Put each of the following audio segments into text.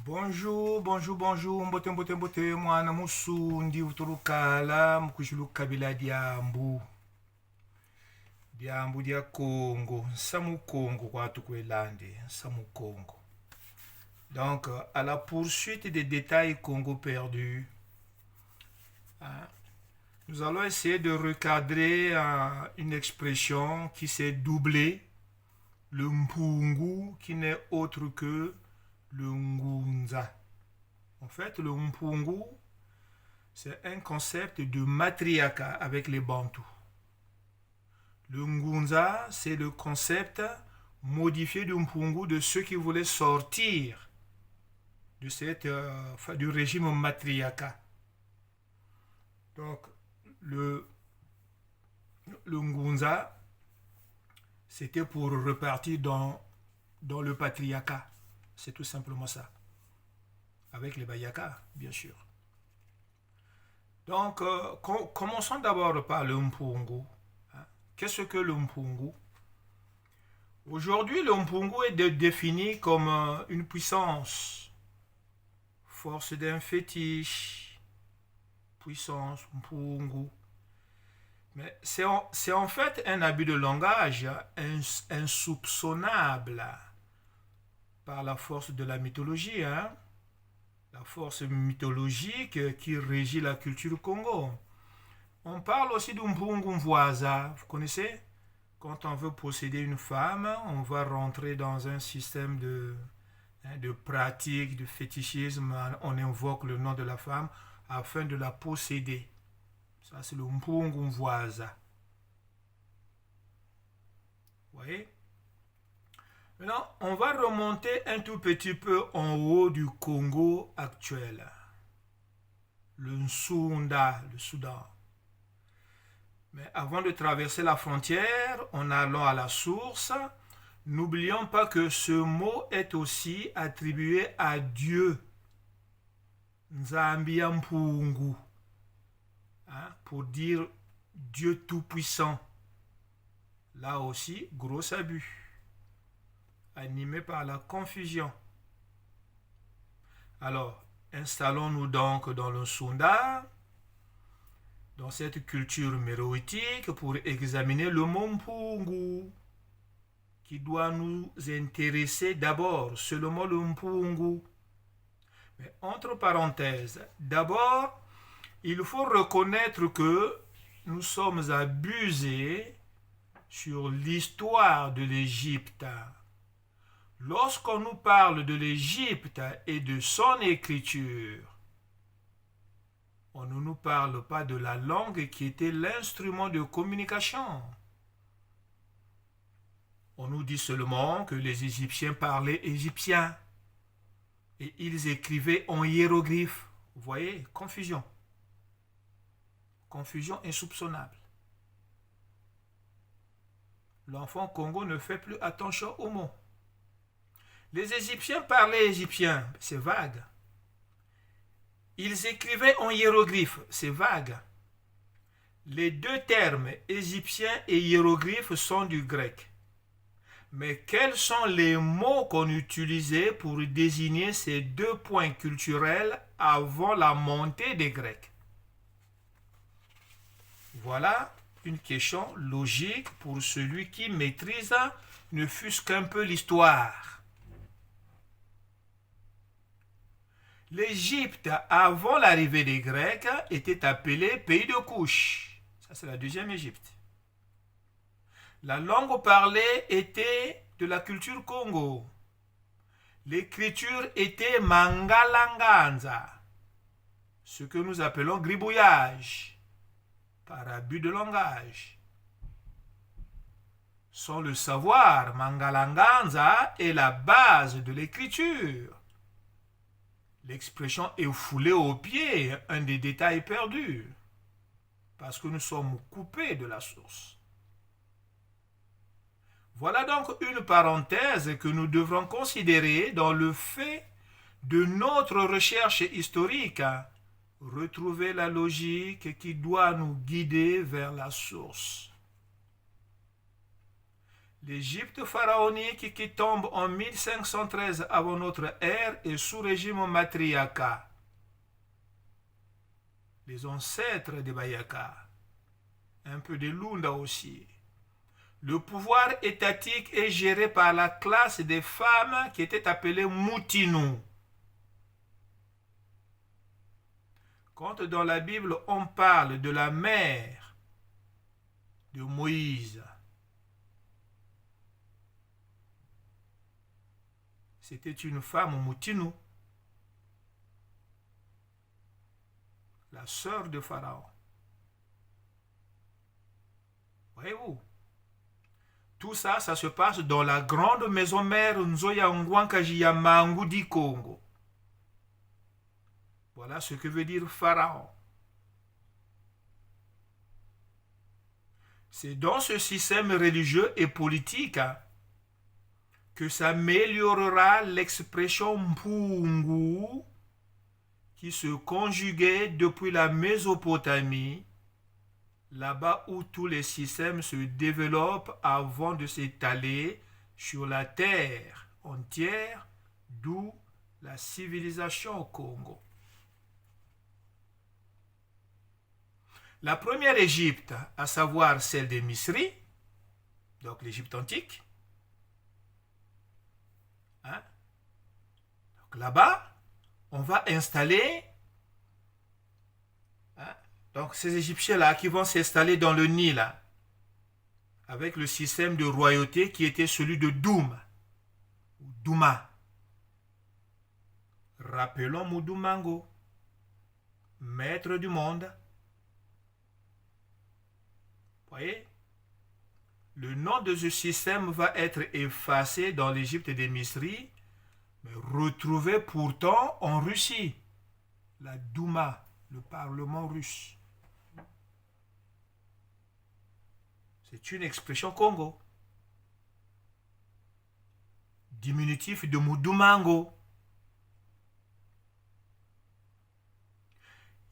Bonjour, bonjour, bonjour, mbote, mbote, mbote, mwana musundi utulukala mkushulu kabila diambu. Diambu dia Congo, samu Congo kwa tukwelande, samu Congo. Donc, à la poursuite des détails Congo perdus, hein, nous allons essayer de recadrer une expression qui s'est doublée, le mpungu, qui n'est autre que le ngunza. En fait, le mpungu, c'est un concept de matriarcat avec les Bantous. Le ngunza, c'est le concept modifié du mpungu de ceux qui voulaient sortir de du régime matriarcat. Donc, le ngunza, c'était pour repartir dans le patriarcat. C'est tout simplement ça. Avec les Bayaka, bien sûr. Donc, commençons d'abord par le mpungu. Hein. Qu'est-ce que le mpungu? Aujourd'hui, le mpungu est défini comme une puissance, force d'un fétiche, puissance, mpungu. Mais c'est en fait un abus de langage insoupçonnable par la force de la mythologie, hein? La force mythologique qui régit la culture Congo. On parle aussi d'Umpungumvoisa, vous connaissez? Quand on veut posséder une femme, on va rentrer dans un système de pratique, de fétichisme, on invoque le nom de la femme afin de la posséder. Ça, c'est le Umpungumvoisa. Vous voyez? Maintenant, on va remonter un tout petit peu en haut du Congo actuel. Le Nsunda, le Soudan. Mais avant de traverser la frontière, en allant à la source, n'oublions pas que ce mot est aussi attribué à Dieu. Nzambi Mpungu. Hein, pour dire Dieu tout-puissant. Là aussi, gros abus. Animé par la confusion. Alors, installons-nous donc dans le Sunda, dans cette culture méroïtique, pour examiner le mot Mpungu, qui doit nous intéresser d'abord, seulement le Mpungu. Mais entre parenthèses, d'abord, il faut reconnaître que nous sommes abusés sur l'histoire de l'Égypte. Lorsqu'on nous parle de l'Égypte et de son écriture, on ne nous parle pas de la langue qui était l'instrument de communication. On nous dit seulement que les Égyptiens parlaient égyptien et ils écrivaient en hiéroglyphes. Vous voyez, confusion. Confusion insoupçonnable. L'enfant Congo ne fait plus attention aux mots. Les Égyptiens parlaient égyptien, c'est vague. Ils écrivaient en hiéroglyphes, c'est vague. Les deux termes, égyptien et hiéroglyphe, sont du grec. Mais quels sont les mots qu'on utilisait pour désigner ces deux points culturels avant la montée des Grecs? Voilà une question logique pour celui qui maîtrise ne fût-ce qu'un peu l'histoire. L'Égypte, avant l'arrivée des Grecs, était appelée pays de Couche. Ça, c'est la deuxième Égypte. La langue parlée était de la culture Congo. L'écriture était Mangalanganza, ce que nous appelons gribouillage, par abus de langage. Sans le savoir, Mangalanganza est la base de l'écriture. L'expression est foulée aux pieds, un des détails perdus, parce que nous sommes coupés de la source. Voilà donc une parenthèse que nous devrons considérer dans le fait de notre recherche historique, retrouver la logique qui doit nous guider vers la source. L'Égypte pharaonique qui tombe en 1513 avant notre ère est sous régime matriarcat. Les ancêtres des Bayaka, un peu de Lunda aussi. Le pouvoir étatique est géré par la classe des femmes qui était appelée Moutinou. Quand dans la Bible on parle de la mère de Moïse, c'était une femme Moutinou, la sœur de Pharaon. Voyez-vous, tout ça, ça se passe dans la grande maison mère Nzoya Ngwankajiya Mangu di Congo. Voilà ce que veut dire Pharaon. C'est dans ce système religieux et politique que s'améliorera l'expression Mpungu qui se conjuguait depuis la Mésopotamie, là-bas où tous les systèmes se développent avant de s'étaler sur la terre entière, d'où la civilisation au Congo. La première Égypte, à savoir celle des Misri, donc l'Égypte antique, donc là-bas, on va installer donc ces Égyptiens-là qui vont s'installer dans le Nil avec le système de royauté qui était celui de Doum, ou Douma. Rappelons Mudumango, maître du monde. Voyez, le nom de ce système va être effacé dans l'Égypte des Misri, mais retrouvé pourtant en Russie, la Douma, le parlement russe. C'est une expression Congo, diminutif de Mudumango.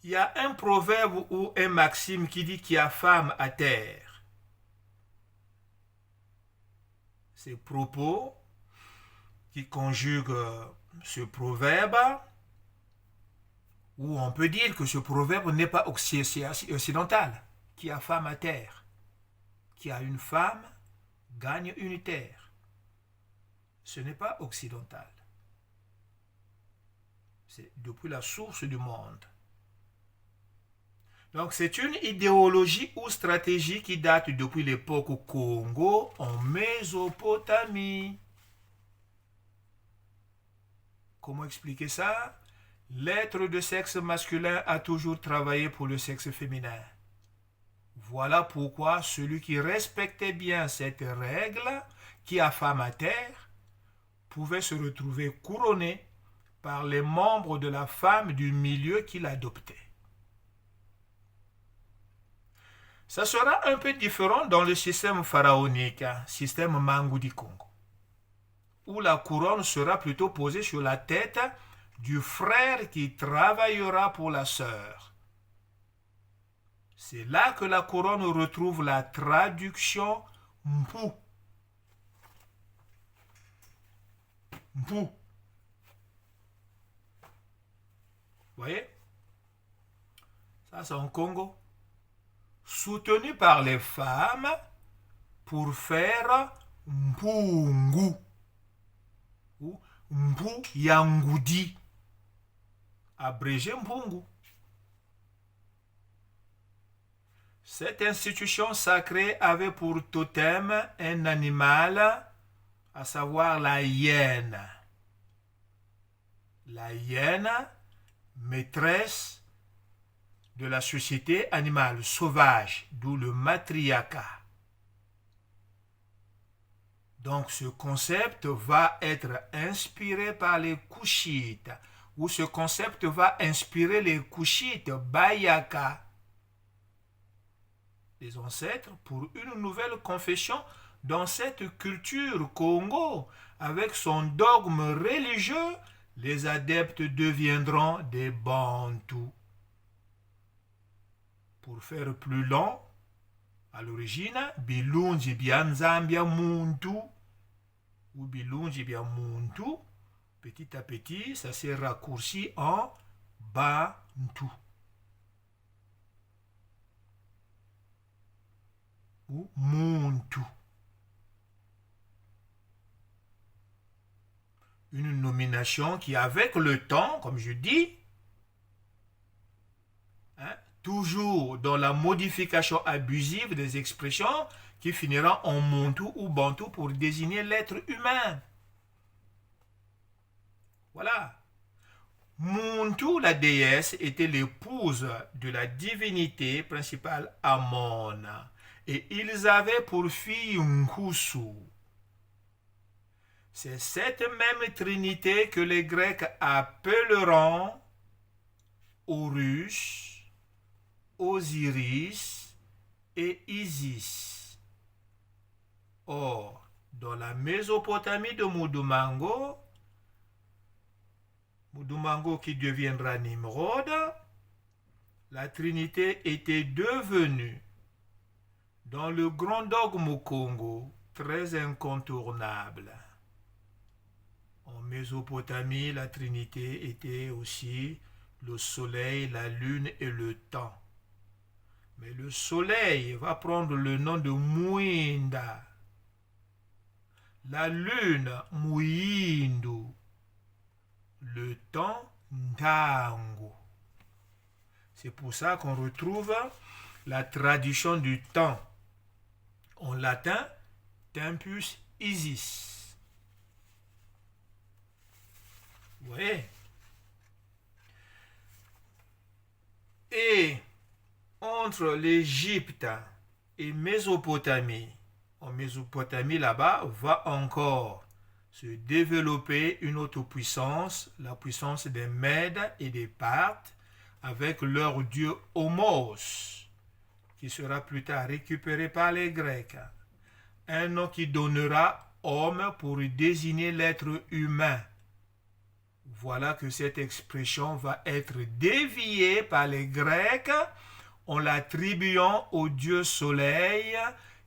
Il y a un proverbe ou un maxime qui dit qu'il y a femme à terre. Ces propos qui conjuguent ce proverbe, ou on peut dire que ce proverbe n'est pas occidental, qui a femme à terre. Qui a une femme gagne une terre. Ce n'est pas occidental. C'est depuis la source du monde. Donc c'est une idéologie ou stratégie qui date depuis l'époque au Congo, en Mésopotamie. Comment expliquer ça? L'être de sexe masculin a toujours travaillé pour le sexe féminin. Voilà pourquoi celui qui respectait bien cette règle, qui a femme à terre, pouvait se retrouver couronné par les membres de la femme du milieu qu'il adoptait. Ça sera un peu différent dans le système pharaonique, système Mangu di Congo, où la couronne sera plutôt posée sur la tête du frère qui travaillera pour la sœur. C'est là que la couronne retrouve la traduction Mpu. Mpu. Voyez? Ça, c'est en Congo. Soutenu par les femmes pour faire Mpungu ou Mpu Yangudi, abrégé Mpungu. Cette institution sacrée avait pour totem un animal, à savoir la hyène. La hyène, maîtresse de la société animale sauvage, d'où le matriarcat. Donc ce concept va être inspiré par les Kushites, ou ce concept va inspirer les Kushites Bayaka, les ancêtres, pour une nouvelle confession dans cette culture Congo. Avec son dogme religieux, les adeptes deviendront des Bantous. Pour faire plus long, À l'origine, bilungi bia nzambia muntu ou bilungi bia muntu, petit à petit, ça s'est raccourci en bantu ou muntu. Une nomination qui, avec le temps, comme je dis, toujours dans la modification abusive des expressions qui finira en muntu ou bantu pour désigner l'être humain. Voilà. Muntu, la déesse, était l'épouse de la divinité principale Amon. Et ils avaient pour fille Nkusu. C'est cette même trinité que les Grecs appelleront Horus, Osiris et Isis. Or, dans la Mésopotamie de Mudumango qui deviendra Nimrod, la Trinité était devenue, dans le grand dogme Congo, très incontournable. En Mésopotamie, la Trinité était aussi le soleil, la lune et le temps. Mais le soleil va prendre le nom de Muinda. La lune, Muindu. Le temps, Ndango. C'est pour ça qu'on retrouve la tradition du temps. En latin, Tempus Isis. Vous voyez? Et entre l'Égypte et Mésopotamie, en Mésopotamie là-bas, va encore se développer une autre puissance, la puissance des Mèdes et des Parthes, avec leur dieu Homos, qui sera plus tard récupéré par les Grecs. Un nom qui donnera homme pour désigner l'être humain. Voilà que cette expression va être déviée par les Grecs en l'attribuant au dieu soleil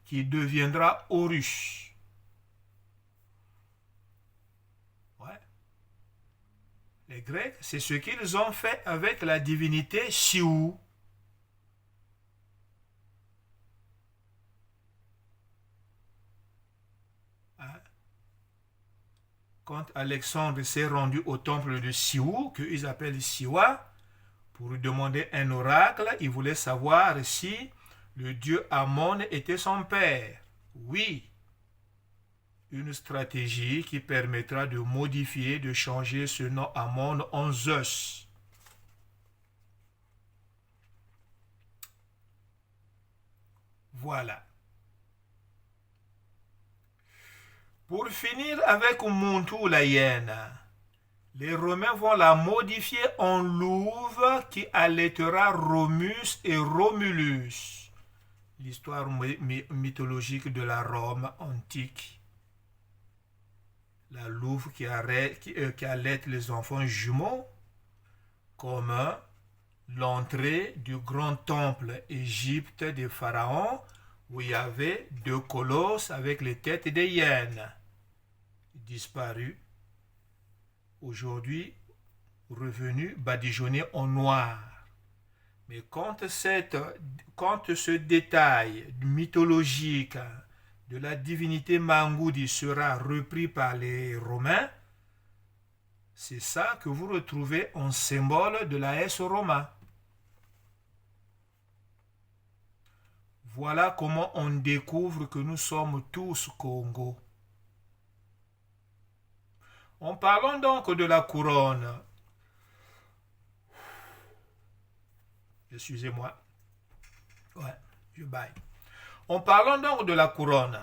qui deviendra Horus. Ouais. Les Grecs, c'est ce qu'ils ont fait avec la divinité Siou. Quand Alexandre s'est rendu au temple de Siou, qu'ils appellent Siwa, pour lui demander un oracle, il voulait savoir si le dieu Amon était son père. Oui, une stratégie qui permettra de modifier, de changer ce nom Amon en Zeus. Voilà. Pour finir avec Muntu la hyène, les Romains vont la modifier en louve qui allaitera Romus et Romulus. L'histoire mythologique de la Rome antique. La louve qui allaite les enfants jumeaux, comme l'entrée du grand temple Égypte des pharaons, où il y avait deux colosses avec les têtes des hyènes. Disparu, aujourd'hui revenu badigeonné en noir. Mais quand ce détail mythologique de la divinité Mangoudi sera repris par les Romains, c'est ça que vous retrouvez en symbole de la S romain. Voilà comment on découvre que nous sommes tous Congo. En parlant donc de la couronne, excusez-moi, ouais, je baille. En parlant donc de la couronne,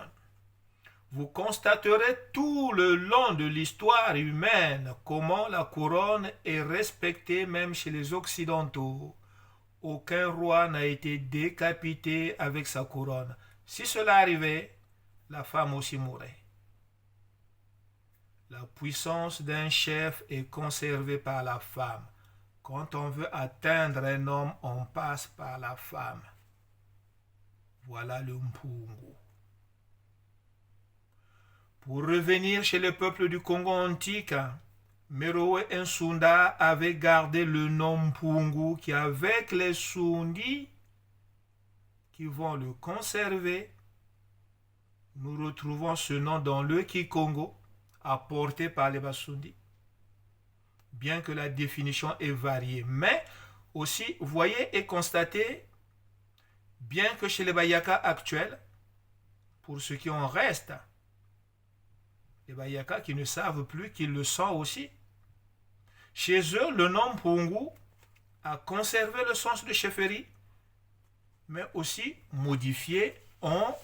vous constaterez tout le long de l'histoire humaine comment la couronne est respectée même chez les Occidentaux. Aucun roi n'a été décapité avec sa couronne. Si cela arrivait, la femme aussi mourrait. La puissance d'un chef est conservée par la femme. Quand on veut atteindre un homme, on passe par la femme. Voilà le Mpungu. Pour revenir chez les peuples du Congo antique, Merowe Nsunda avait gardé le nom Mpungu qui, avec les Sundi qui vont le conserver, nous retrouvons ce nom dans le Kikongo, apporté par les Basundi. Bien que la définition est variée, mais aussi, voyez et constatez, bien que chez les Bayaka actuels, pour ceux qui en restent, les Bayaka qui ne savent plus qu'ils le sont aussi, chez eux, le nom Mpungu a conservé le sens de chefferie, mais aussi modifié en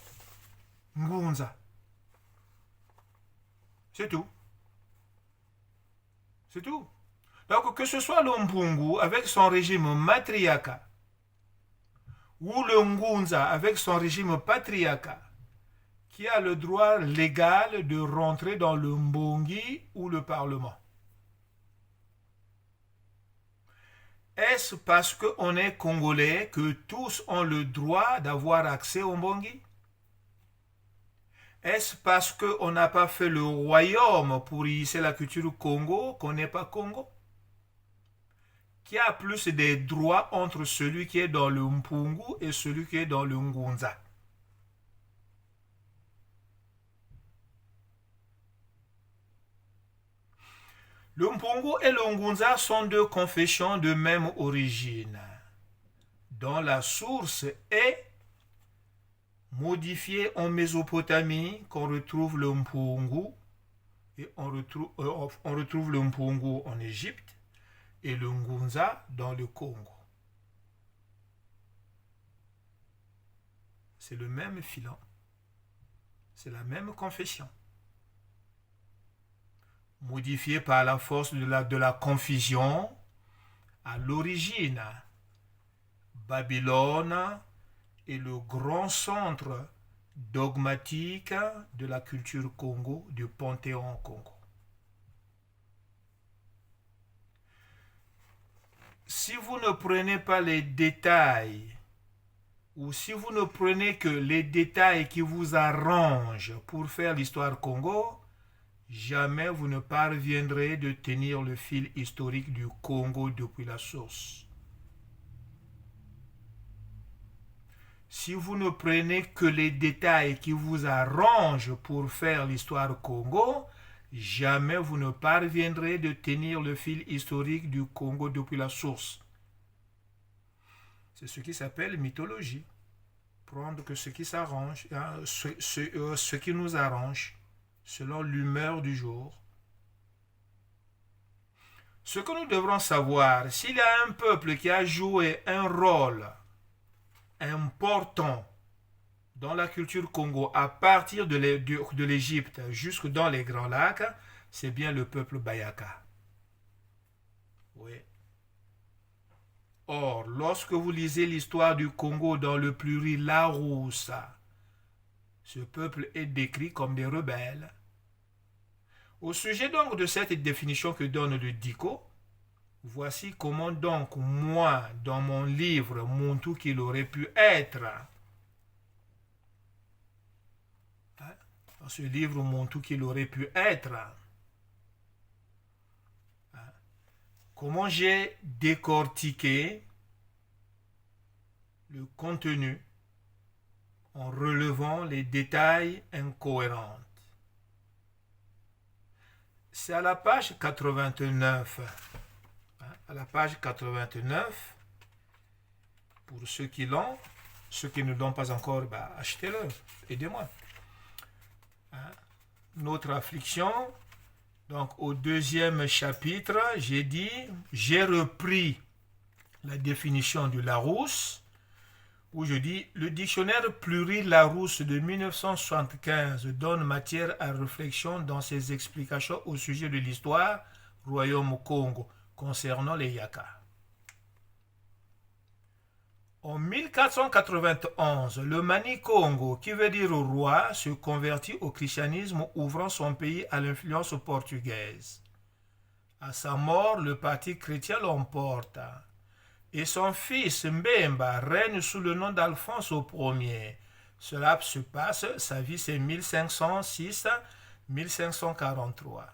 Ngunza. C'est tout. C'est tout. Donc, que ce soit le Mpungu avec son régime matriarcat ou le Ngunza avec son régime patriarcat, qui a le droit légal de rentrer dans le Mbongi ou le Parlement. Est-ce parce qu'on est Congolais que tous ont le droit d'avoir accès au Mbongi? Est-ce parce qu'on n'a pas fait le royaume pour y hisser la culture Congo qu'on n'est pas Congo? Qui a plus des droits entre celui qui est dans le Mpungu et celui qui est dans le Ngunza? Le Mpungu et le Ngunza sont deux confessions de même origine, dont la source est modifiée en Mésopotamie, qu'on retrouve le Mpungu, et on retrouve le Mpungu en Égypte, et le Ngunza dans le Congo. C'est le même filon, c'est la même confession. Modifié par la force de la confusion, à l'origine, Babylone est le grand centre dogmatique de la culture Congo, du Panthéon Congo. Si vous ne prenez pas les détails, ou si vous ne prenez que les détails qui vous arrangent pour faire l'histoire Congo, jamais vous ne parviendrez de tenir le fil historique du Congo depuis la source. Si vous ne prenez que les détails qui vous arrangent pour faire l'histoire Congo, jamais vous ne parviendrez de tenir le fil historique du Congo depuis la source. C'est ce qui s'appelle mythologie. Prendre que ce qui s'arrange, ce qui nous arrange, selon l'humeur du jour. Ce que nous devrons savoir, s'il y a un peuple qui a joué un rôle important dans la culture Congo à partir de l'Égypte jusque dans les Grands Lacs, c'est bien le peuple Bayaka. Oui. Or, lorsque vous lisez l'histoire du Congo dans le pluriel Larousse, ce peuple est décrit comme des rebelles. Au sujet donc de cette définition que donne le Diko, voici comment donc moi, dans mon livre, mon tout qu'il aurait pu être, dans ce livre, mon tout qu'il aurait pu être, comment j'ai décortiqué le contenu en relevant les détails incohérents. C'est à la page 89. À la page 89, pour ceux qui l'ont, ceux qui ne l'ont pas encore, achetez-le, aidez-moi. Notre affliction, donc au deuxième chapitre, j'ai repris la définition du Larousse, où je dis « Le dictionnaire pluriel Larousse de 1975 donne matière à réflexion dans ses explications au sujet de l'histoire Royaume Congo concernant les Yaka. » En 1491, le Mani Congo, qui veut dire roi, se convertit au christianisme, ouvrant son pays à l'influence portugaise. À sa mort, le parti chrétien l'emporte. Et son fils Mbemba règne sous le nom d'Alphonse Ier, Cela se passe, sa vie c'est 1506-1543.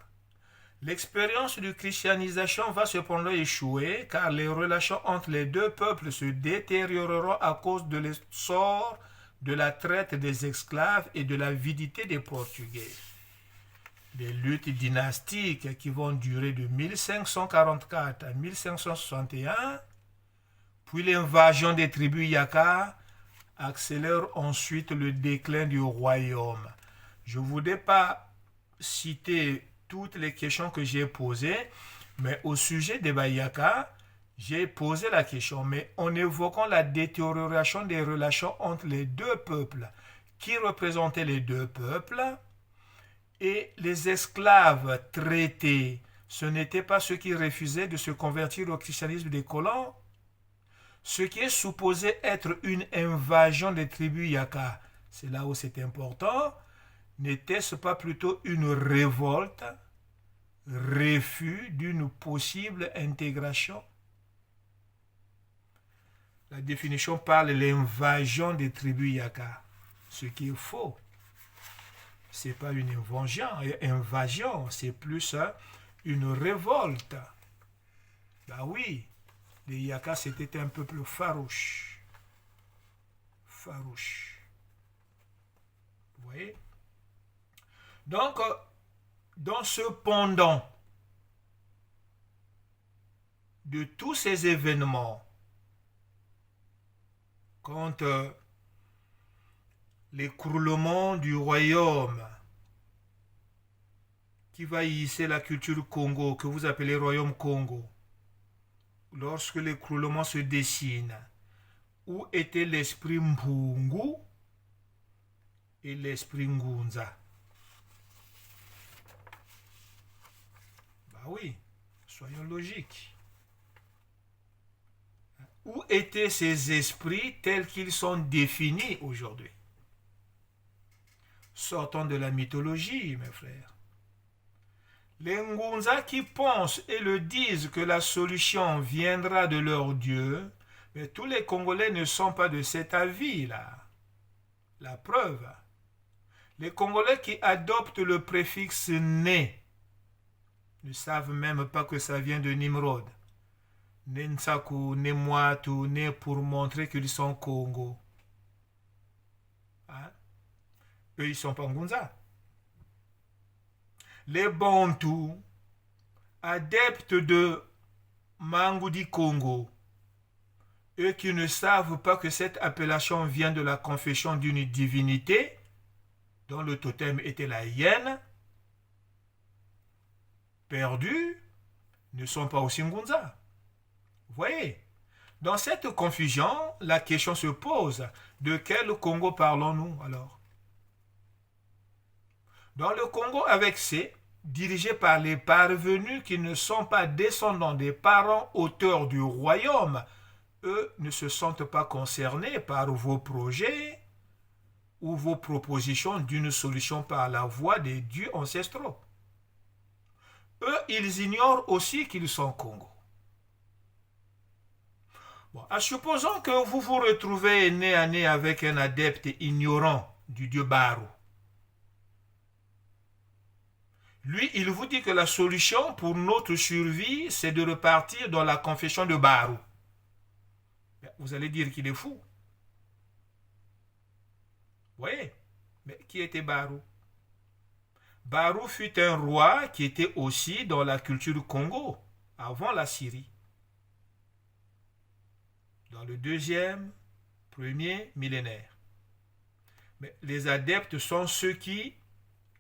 L'expérience de christianisation va cependant échouer car les relations entre les deux peuples se détérioreront à cause de l'essor de la traite des esclaves et de l'avidité des Portugais. Des luttes dynastiques qui vont durer de 1544 à 1561, puis l'invasion des tribus Yaka accélère ensuite le déclin du royaume. Je ne voudrais pas citer toutes les questions que j'ai posées, mais au sujet des Bayaka, j'ai posé la question, mais en évoquant la détérioration des relations entre les deux peuples, qui représentaient les deux peuples, et les esclaves traités, ce n'étaient pas ceux qui refusaient de se convertir au christianisme des colons. Ce qui est supposé être une invasion des tribus Yaka, c'est là où c'est important, n'était-ce pas plutôt une révolte, refus d'une possible intégration? La définition parle de l'invasion des tribus Yaka, ce qui est faux. Ce n'est pas une invasion, c'est plus une révolte. Ben oui, les Yaka c'était un peuple farouche. Farouche. Vous voyez? Donc, dans ce pendant de tous ces événements, quand l'écroulement du royaume qui va hisser la culture Congo, que vous appelez royaume Congo, lorsque l'écroulement se dessine, où était l'esprit Mpungu et l'esprit Ngunza? Bah oui, soyons logiques. Où étaient ces esprits tels qu'ils sont définis aujourd'hui? Sortons de la mythologie, mes frères. Les Ngunza qui pensent et le disent que la solution viendra de leur Dieu, mais tous les Congolais ne sont pas de cet avis-là. La preuve, les Congolais qui adoptent le préfixe né ne savent même pas que ça vient de Nimrod. Nensaku, Nemwatu, né pour montrer qu'ils sont Congo. Hein? Eux, ils sont pas Ngunza. Les Bantous, adeptes de Mangudi Congo, eux qui ne savent pas que cette appellation vient de la confession d'une divinité, dont le totem était la hyène, perdus, ne sont pas aussi Ngunza. Vous voyez? Dans cette confusion, la question se pose, de quel Congo parlons-nous alors? Dans le Congo avec C, dirigé par les parvenus qui ne sont pas descendants des parents auteurs du royaume, eux ne se sentent pas concernés par vos projets ou vos propositions d'une solution par la voie des dieux ancestraux. Eux, ils ignorent aussi qu'ils sont Congo. Bon, supposons que vous vous retrouvez nez à nez avec un adepte ignorant du dieu Baru. Lui, il vous dit que la solution pour notre survie, c'est de repartir dans la confession de Baru. Vous allez dire qu'il est fou. Vous voyez? Mais qui était Baru? Baru fut un roi qui était aussi dans la culture Congo, avant la Syrie. Dans le premier millénaire. Mais les adeptes sont ceux qui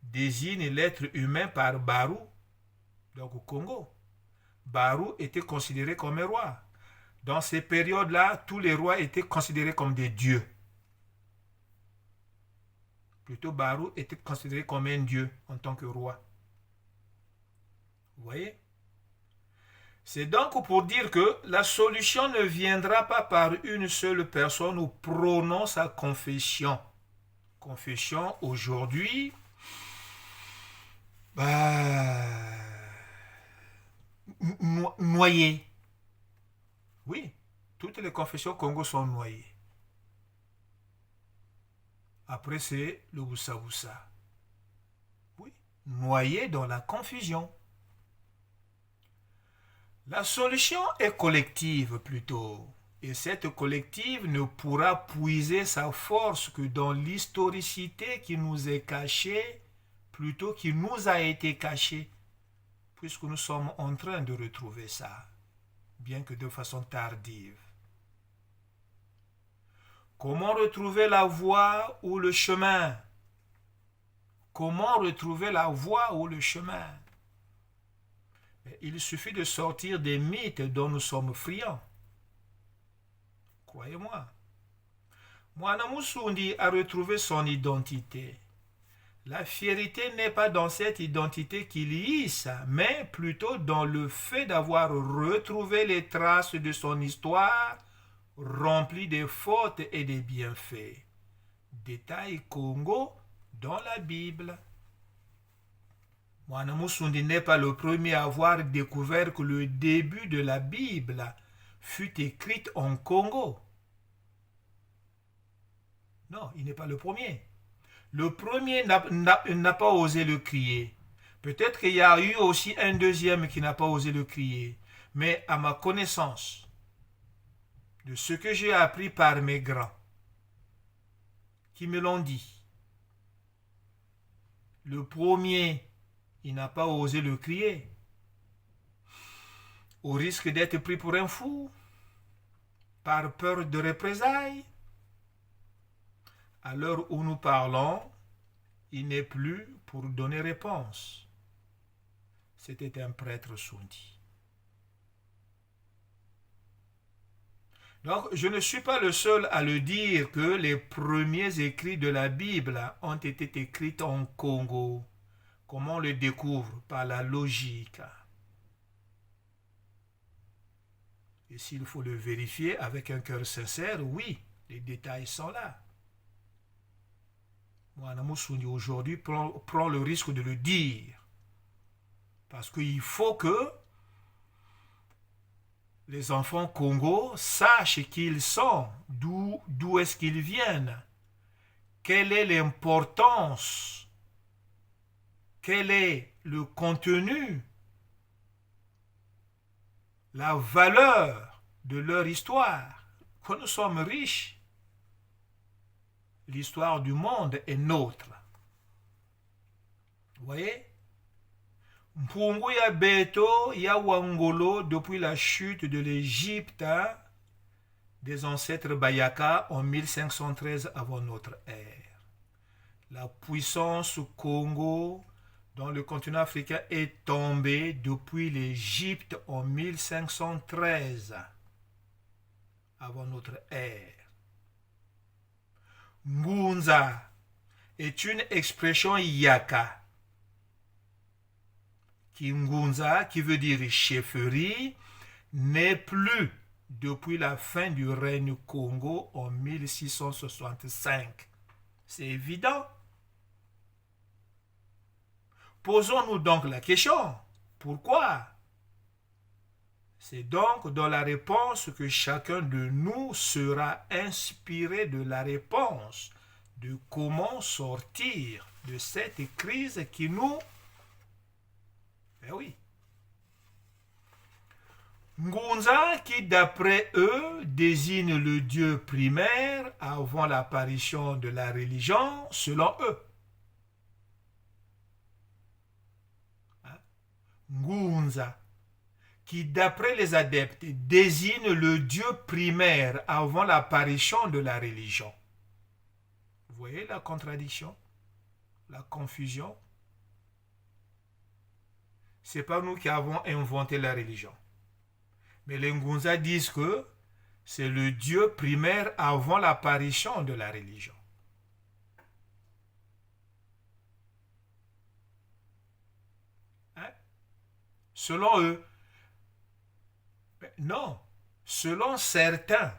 désignent l'être humain par Baru, donc au Congo. Baru était considéré comme un roi. Dans ces périodes-là, tous les rois étaient considérés comme des dieux. Plutôt, Baru était considéré comme un dieu en tant que roi. Vous voyez? C'est donc pour dire que la solution ne viendra pas par une seule personne ou prônant sa confession. Confession aujourd'hui, noyée. Oui, toutes les confessions Congo sont noyées. Après, c'est le Woussa-Woussa. Oui, noyé dans la confusion. La solution est collective plutôt. Et cette collective ne pourra puiser sa force que dans l'historicité qui nous est cachée, plutôt qui nous a été cachée, puisque nous sommes en train de retrouver ça, bien que de façon tardive. Comment retrouver la voie ou le chemin? Comment retrouver la voie ou le chemin? Il suffit de sortir des mythes dont nous sommes friands. Croyez-moi. Mwana Musundi a retrouvé son identité. La fierté n'est pas dans cette identité qu'il hisse, mais plutôt dans le fait d'avoir retrouvé les traces de son histoire remplie de fautes et de bienfaits. Détail Congo dans la Bible. Mwana Musundi n'est pas le premier à avoir découvert que le début de la Bible fut écrite en Congo. Non, il n'est pas le premier. Le premier n'a pas osé le crier. Peut-être qu'il y a eu aussi un deuxième qui n'a pas osé le crier. Mais à ma connaissance, de ce que j'ai appris par mes grands, qui me l'ont dit, le premier, il n'a pas osé le crier. Au risque d'être pris pour un fou, par peur de représailles. À l'heure où nous parlons, il n'est plus pour donner réponse. C'était un prêtre Sundi. Donc, je ne suis pas le seul à le dire que les premiers écrits de la Bible ont été écrits en Congo. Comment on le découvre? Par la logique. Et s'il faut le vérifier avec un cœur sincère, oui, les détails sont là. Mwana Musundi aujourd'hui prend le risque de le dire. Parce qu'il faut que les enfants Congo sachent qui ils sont, d'où est-ce qu'ils viennent, quelle est l'importance, quel est le contenu, la valeur de leur histoire, que nous sommes riches. L'histoire du monde est nôtre. Vous voyez? Mpungu ya Beto, ya Wangolo, depuis la chute de l'Égypte, des ancêtres Bayaka en 1513 avant notre ère. La puissance Congo dans le continent africain est tombée depuis l'Égypte en 1513 avant notre ère. Ngunza est une expression yaka. Ngunza, qui veut dire chefferie, n'est plus depuis la fin du règne Congo en 1665. C'est évident. Posons-nous donc la question, pourquoi? C'est donc dans la réponse que chacun de nous sera inspiré de la réponse de comment sortir de cette crise qui nous... Ben oui. Ngunza, qui d'après eux désigne le Dieu primaire avant l'apparition de la religion, selon eux. Ngunza, qui d'après les adeptes désigne le Dieu primaire avant l'apparition de la religion. Vous voyez la contradiction, la confusion? Ce n'est pas nous qui avons inventé la religion. Mais les Ngunza disent que c'est le Dieu primaire avant l'apparition de la religion. Hein? Selon eux. Non, selon certains.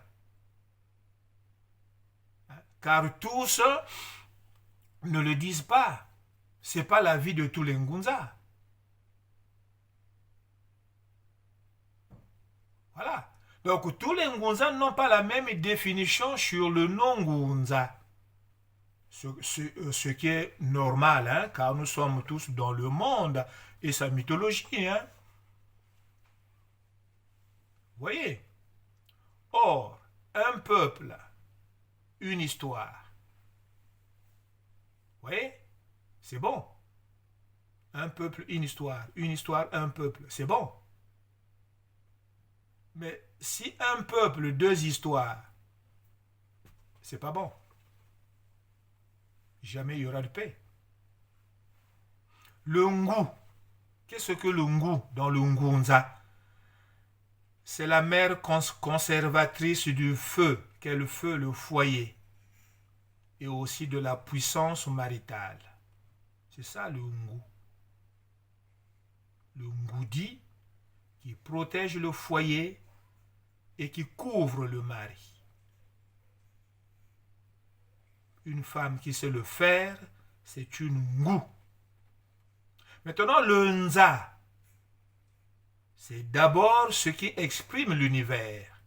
Car tous ne le disent pas. Ce n'est pas l'avis de tous les Ngunza. Voilà. Donc tous les Ngunza n'ont pas la même définition sur le nom Ngunza. ce qui est normal, hein, car nous sommes tous dans le monde et sa mythologie. Hein. Voyez. Or, un peuple, une histoire. Voyez. C'est bon. Un peuple, une histoire. Une histoire, un peuple. C'est bon. Mais si un peuple, deux histoires, c'est pas bon. Jamais il y aura de paix. Le Ngu. Qu'est-ce que le Ngu dans le Ngunza? C'est la mère conservatrice du feu, qu'est le feu, le foyer, et aussi de la puissance maritale. C'est ça le Ngu. Le Ngudi qui protège le foyer et qui couvre le mari. Une femme qui sait le faire, c'est une Ngu. Maintenant, le Nza, c'est d'abord ce qui exprime l'univers.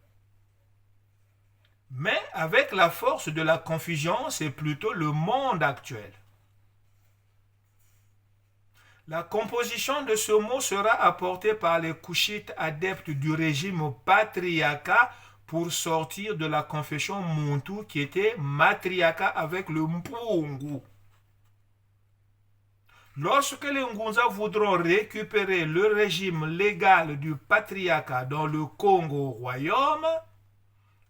Mais avec la force de la confusion, c'est plutôt le monde actuel. La composition de ce mot sera apportée par les Kushites adeptes du régime patriarcat pour sortir de la confession Muntu qui était matriarcat avec le Mpungu. Lorsque les Ngunza voudront récupérer le régime légal du patriarcat dans le Congo royaume,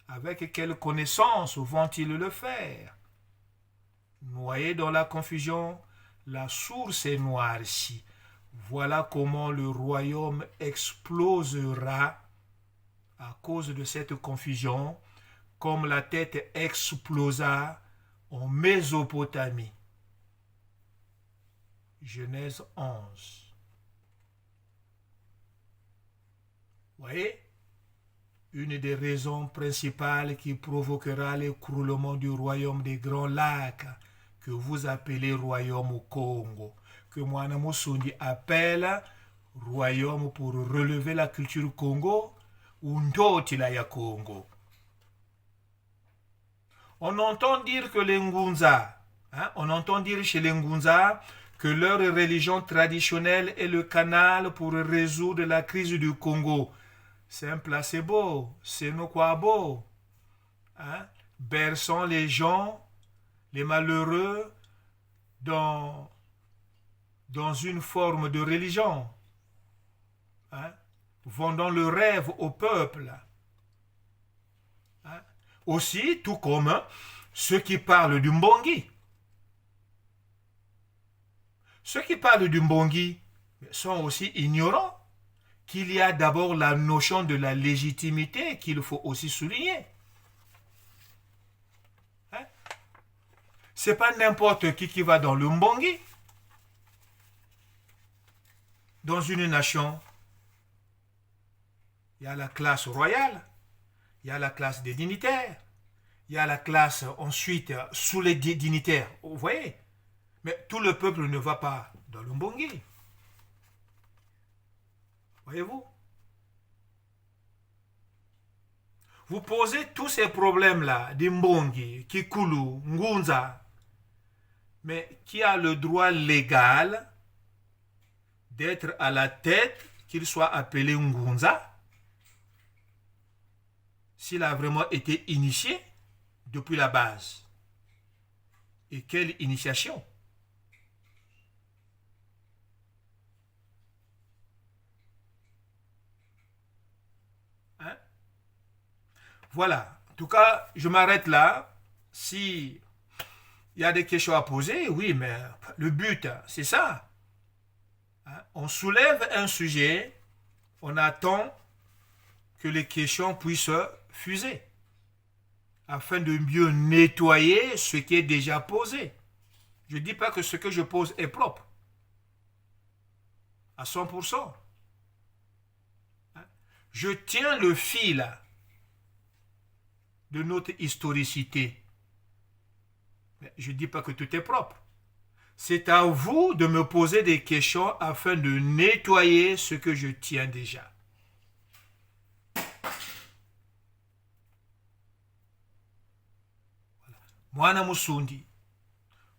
avec quelle connaissance vont-ils le faire? Noyés dans la confusion, la source est noircie. Voilà comment le royaume explosera à cause de cette confusion, comme la tête explosa en Mésopotamie. Genèse 11. Vous voyez, une des raisons principales qui provoquera l'écroulement du royaume des Grands Lacs, que vous appelez royaume au Congo, que Moana Musundi appelle royaume pour relever la culture Congo, ou Ndotilaya Congo. On entend dire que les Ngunza, on entend dire chez les Ngunza que leur religion traditionnelle est le canal pour résoudre la crise du Congo. C'est un placebo, c'est no quoi beau. Berçant les gens, les malheureux, dans une forme de religion. Vendant le rêve au peuple. Aussi, tout comme ceux qui parlent du Mbongi. Ceux qui parlent du Mbongi sont aussi ignorants qu'il y a d'abord la notion de la légitimité qu'il faut aussi souligner. C'est pas n'importe qui va dans le Mbongi. Dans une nation, il y a la classe royale, il y a la classe des dignitaires, il y a la classe ensuite sous les dignitaires. Vous voyez? Mais tout le peuple ne va pas dans le Mbongi. Voyez-vous? Vous posez tous ces problèmes-là, d'Imbongi, Kikulu, Ngunza, mais qui a le droit légal d'être à la tête, qu'il soit appelé Ngunza, s'il a vraiment été initié depuis la base? Et quelle initiation? Voilà. En tout cas, je m'arrête là. Si il y a des questions à poser, oui, mais le but, c'est ça. On soulève un sujet, on attend que les questions puissent fuser, afin de mieux nettoyer ce qui est déjà posé. Je ne dis pas que ce que je pose est propre, à 100%. Je tiens le fil de notre historicité. Mais je ne dis pas que tout est propre. C'est à vous de me poser des questions afin de nettoyer ce que je tiens déjà. Voilà. Mwana Musundi,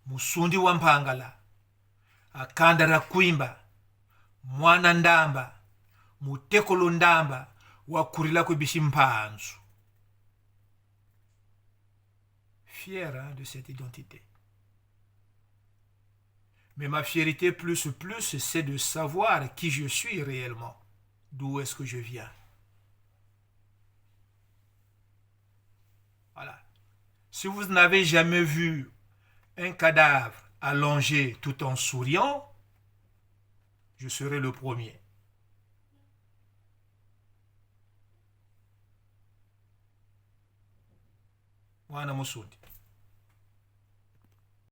musundi wa mpangala akandara kuimba mwana ndamba mutekolo ndamba wakurila kwebishi mpanzu. Fier hein, de cette identité. Mais ma fierté plus, c'est de savoir qui je suis réellement. D'où est-ce que je viens. Voilà. Si vous n'avez jamais vu un cadavre allongé tout en souriant, je serai le premier. Wana musundi.